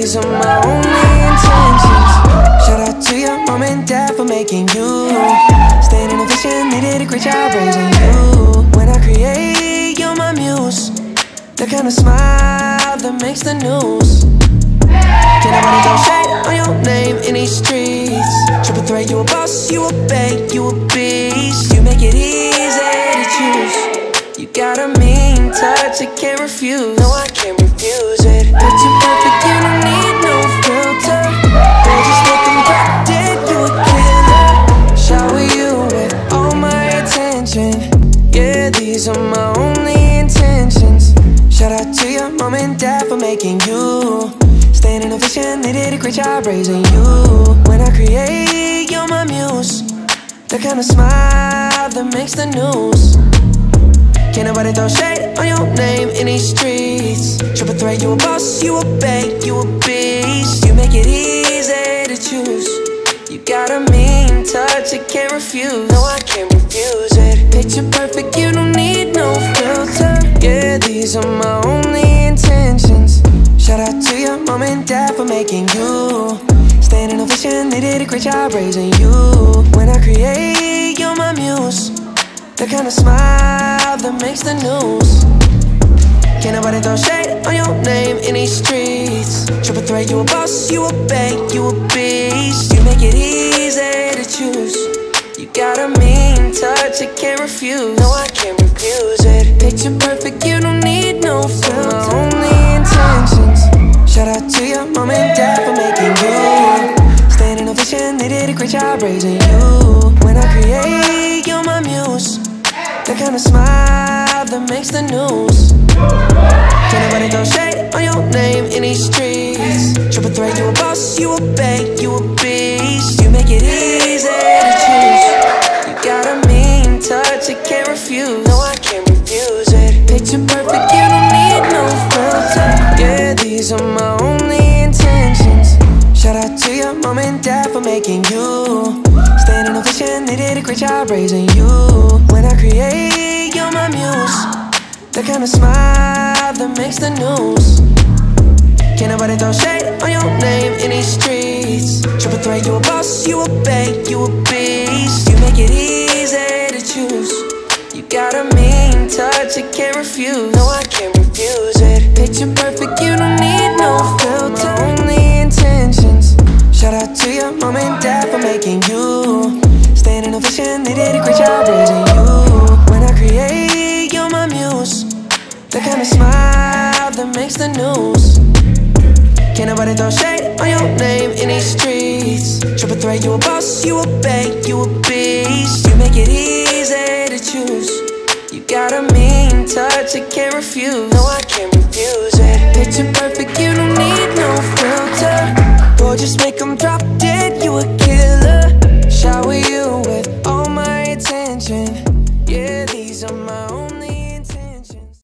these are my only intentions. Shout out to your mom and dad for making you. Staying in a vision, they did a great job raising you. When I create, you're my muse. The kind of smile that makes the news. Can't nobody throw shade on your name in these streets. Triple threat, you a boss, you a bank, you a beast. You make it easy to choose. You got a mean touch, I can't refuse. No, I can't refuse it. Picture perfect, you don't need no filter. Gorgeous looking, crafted, you a killer. Shower you with all my attention. Yeah, these are my only intentions. Shout out to your mom and dad for making you. Staying in a vision, they did a great job raising you. When I create, you're my muse. The kind of smile that makes the news. Can't nobody throw shade on your name in these streets. Triple threat, you a boss, you a bank, you a beast. You make it easy to choose. You got a mean touch, I can't refuse. No, I can't refuse it. Picture perfect, you don't need no filter. Yeah, these are my only intentions. Shout out to your mom and dad for making you. Staying in a vision, they did a great job raising you. When I create, you're my muse. The kind of smile that makes the news. Can't nobody throw shade on your name in these streets. Triple threat, you a boss, you a bank, you a beast. You make it easy to choose. You got a mean touch, I can't refuse. No, I can't refuse it. Picture perfect, you don't need no filter. My only intentions. Shout out to your mom and dad for making you. Staying in a vision, they did a great job raising you. When I create, you're my muse. The kind of smile that makes the news. Can't nobody throw shade on your name in these streets. Triple threat, you a boss, you a bank, you a beast. You make it easy to choose. You got a mean touch, I can't refuse. No, I can't refuse it. Picture perfect, you don't need no filter. Yeah, these are my only intentions. Shout out to your mom and dad for making you. Staying in a vision, they did a great job raising you. When I create, you're my muse. The kind of smile that makes the news. Can't nobody throw shade on your name in these streets. Triple threat, you a boss, you a bank, you a beast. You make it easy to choose. You got a mean touch, I can't refuse. No, I can't refuse it. Picture perfect, you don't need no filter. My only intentions. Shout out to your mom and dad for making you. Staying in a vision, they did a great job raising you. When I create, you're my muse. The kind of smile that makes the news. Can't nobody throw shade on your name in these streets. Triple threat, you a boss, you a bank, you a beast. You make it easy to choose. You got a mean touch, I can't refuse. No, I can't refuse it. Picture perfect, you don't need no filter. Gorgeous, make them drop dead, you a killer.